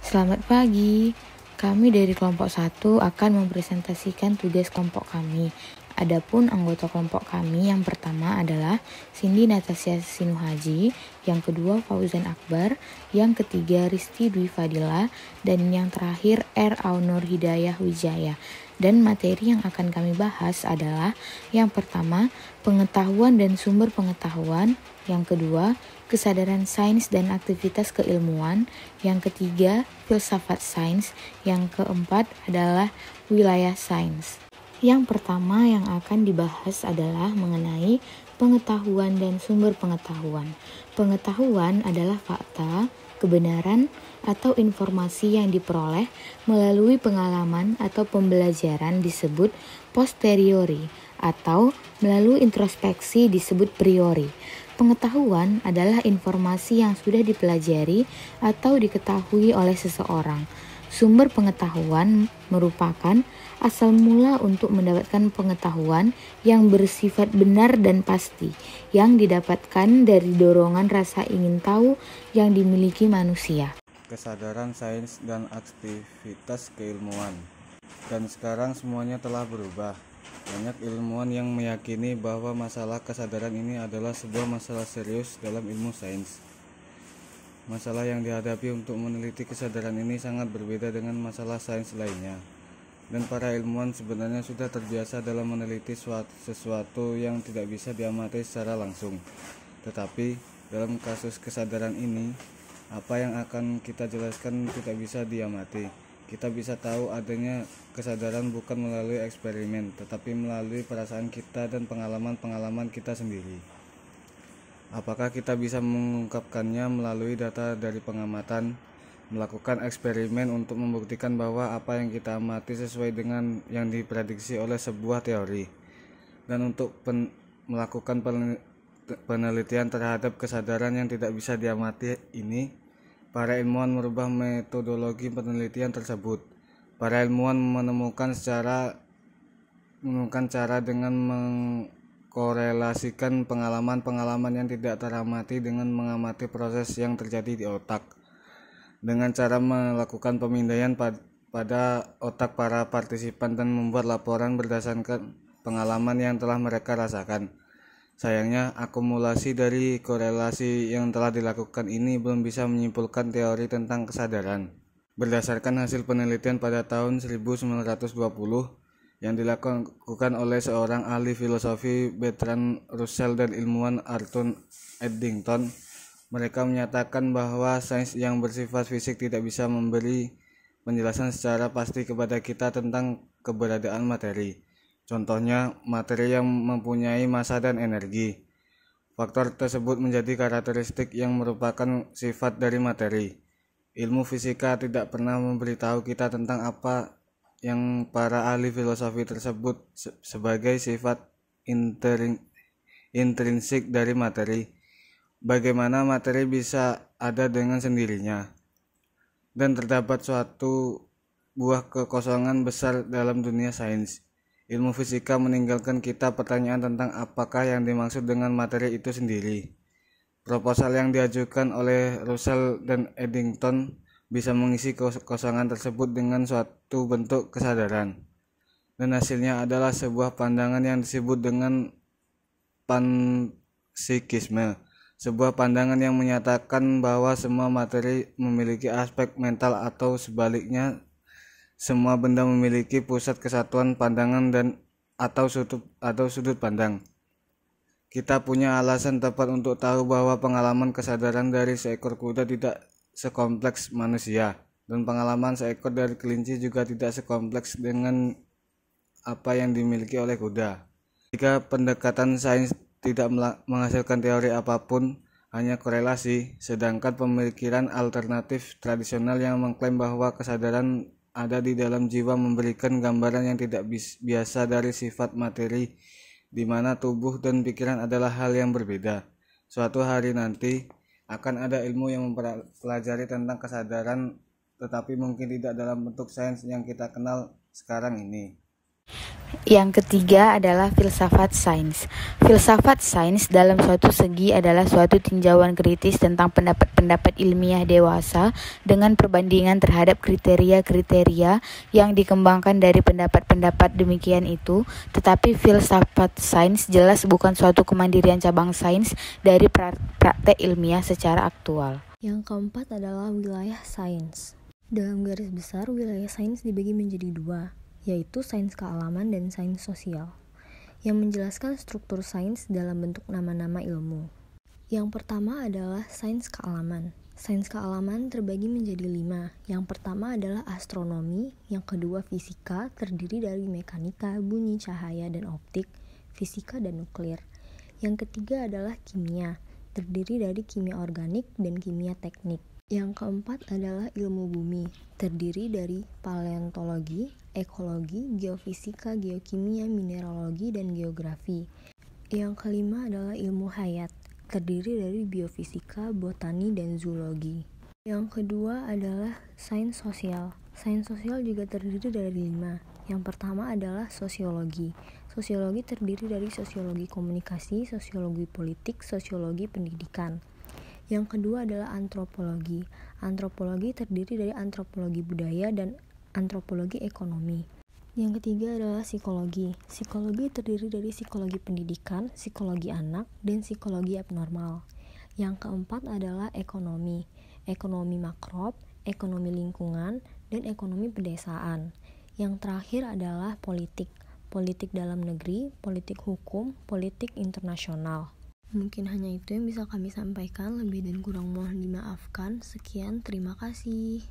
Selamat pagi. Kami dari kelompok 1 akan mempresentasikan tugas kelompok kami. Adapun anggota kelompok kami yang pertama adalah Cindy Natasha Sinuhaji, yang kedua Fauzan Akbar, yang ketiga Risti Dwi Fadila, dan yang terakhir R. Aunur Hidayah Wijaya. Dan materi yang akan kami bahas adalah yang pertama, pengetahuan dan sumber pengetahuan, yang kedua, kesadaran sains dan aktivitas keilmuan, yang ketiga, filsafat sains, yang keempat adalah wilayah sains. Yang pertama yang akan dibahas adalah mengenai pengetahuan dan sumber pengetahuan. Pengetahuan adalah fakta, kebenaran, atau informasi yang diperoleh melalui pengalaman atau pembelajaran disebut posteriori, atau melalui introspeksi disebut priori. Pengetahuan adalah informasi yang sudah dipelajari atau diketahui oleh seseorang. Sumber pengetahuan merupakan asal mula untuk mendapatkan pengetahuan yang bersifat benar dan pasti, yang didapatkan dari dorongan rasa ingin tahu yang dimiliki manusia. Kesadaran sains dan aktivitas keilmuan. Dan sekarang semuanya telah berubah. Banyak ilmuwan yang meyakini bahwa masalah kesadaran ini adalah sebuah masalah serius dalam ilmu sains. Masalah yang dihadapi untuk meneliti kesadaran ini sangat berbeda dengan masalah sains lainnya. Dan para ilmuwan sebenarnya sudah terbiasa dalam meneliti sesuatu yang tidak bisa diamati secara langsung. Tetapi dalam kasus kesadaran ini, apa yang akan kita jelaskan tidak bisa diamati. Kita bisa tahu adanya kesadaran bukan melalui eksperimen, tetapi melalui perasaan kita dan pengalaman-pengalaman kita sendiri. Apakah kita bisa mengungkapkannya melalui data dari pengamatan, melakukan eksperimen untuk membuktikan bahwa apa yang kita amati sesuai dengan yang diprediksi oleh sebuah teori, dan untuk melakukan penelitian terhadap kesadaran yang tidak bisa diamati ini, para ilmuwan merubah metodologi penelitian tersebut. Para ilmuwan menemukan cara dengan mengkorelasikan pengalaman-pengalaman yang tidak teramati dengan mengamati proses yang terjadi di otak. Dengan cara melakukan pemindaian pada otak para partisipan dan membuat laporan berdasarkan pengalaman yang telah mereka rasakan. Sayangnya, akumulasi dari korelasi yang telah dilakukan ini belum bisa menyimpulkan teori tentang kesadaran. Berdasarkan hasil penelitian pada tahun 1920 yang dilakukan oleh seorang ahli filosofi Bertrand Russell dan ilmuwan Arthur Eddington, mereka menyatakan bahwa sains yang bersifat fisik tidak bisa memberi penjelasan secara pasti kepada kita tentang keberadaan materi. Contohnya, materi yang mempunyai massa dan energi. Faktor tersebut menjadi karakteristik yang merupakan sifat dari materi. Ilmu fisika tidak pernah memberitahu kita tentang apa yang para ahli filosofi tersebut sebagai sifat intrinsik dari materi. Bagaimana materi bisa ada dengan sendirinya? Dan terdapat suatu buah kekosongan besar dalam dunia sains. Ilmu fisika meninggalkan kita pertanyaan tentang apakah yang dimaksud dengan materi itu sendiri. Proposal yang diajukan oleh Russell dan Eddington bisa mengisi kekosongan tersebut dengan suatu bentuk kesadaran. Dan hasilnya adalah sebuah pandangan yang disebut dengan panpsikisme. Sebuah pandangan yang menyatakan bahwa semua materi memiliki aspek mental atau sebaliknya, semua benda memiliki pusat kesatuan pandangan atau sudut pandang. Kita punya alasan tepat untuk tahu bahwa pengalaman kesadaran dari seekor kuda tidak sekompleks manusia, dan pengalaman seekor dari kelinci juga tidak sekompleks dengan apa yang dimiliki oleh kuda. Jika pendekatan sains tidak menghasilkan teori apapun, hanya korelasi, sedangkan pemikiran alternatif tradisional yang mengklaim bahwa kesadaran ada di dalam jiwa memberikan gambaran yang tidak biasa dari sifat materi, di mana tubuh dan pikiran adalah hal yang berbeda. Suatu hari nanti akan ada ilmu yang mempelajari tentang kesadaran, tetapi mungkin tidak dalam bentuk sains yang kita kenal sekarang ini. Yang ketiga adalah filsafat sains. Filsafat sains dalam suatu segi adalah suatu tinjauan kritis tentang pendapat-pendapat ilmiah dewasa dengan perbandingan terhadap kriteria-kriteria yang dikembangkan dari pendapat-pendapat demikian itu. Tetapi filsafat sains jelas bukan suatu kemandirian cabang sains dari praktek ilmiah secara aktual. Yang keempat adalah wilayah sains. Dalam garis besar, wilayah sains dibagi menjadi dua, yaitu sains kealaman dan sains sosial, yang menjelaskan struktur sains dalam bentuk nama-nama ilmu. Yang pertama adalah sains kealaman. Sains kealaman terbagi menjadi 5. Yang pertama adalah astronomi, yang kedua fisika, terdiri dari mekanika, bunyi, cahaya, dan optik, fisika, dan nuklir. Yang ketiga adalah kimia, terdiri dari kimia organik dan kimia teknik. Yang keempat adalah ilmu bumi, terdiri dari paleontologi, ekologi, geofisika, geokimia, mineralogi, dan geografi. Yang kelima adalah ilmu hayat, terdiri dari biofisika, botani, dan zoologi. Yang kedua adalah sains sosial. Sains sosial juga terdiri dari 5. Yang pertama adalah sosiologi. Sosiologi terdiri dari sosiologi komunikasi, sosiologi politik, sosiologi pendidikan. Yang kedua adalah antropologi. Antropologi terdiri dari antropologi budaya dan antropologi ekonomi. Yang ketiga adalah psikologi. Psikologi terdiri dari psikologi pendidikan, psikologi anak, dan psikologi abnormal. Yang keempat adalah ekonomi. Ekonomi makro, ekonomi lingkungan, dan ekonomi pedesaan. Yang terakhir adalah politik. Politik dalam negeri, politik hukum, politik internasional. Mungkin hanya itu yang bisa kami sampaikan, lebih dan kurang mohon dimaafkan. Sekian, terima kasih.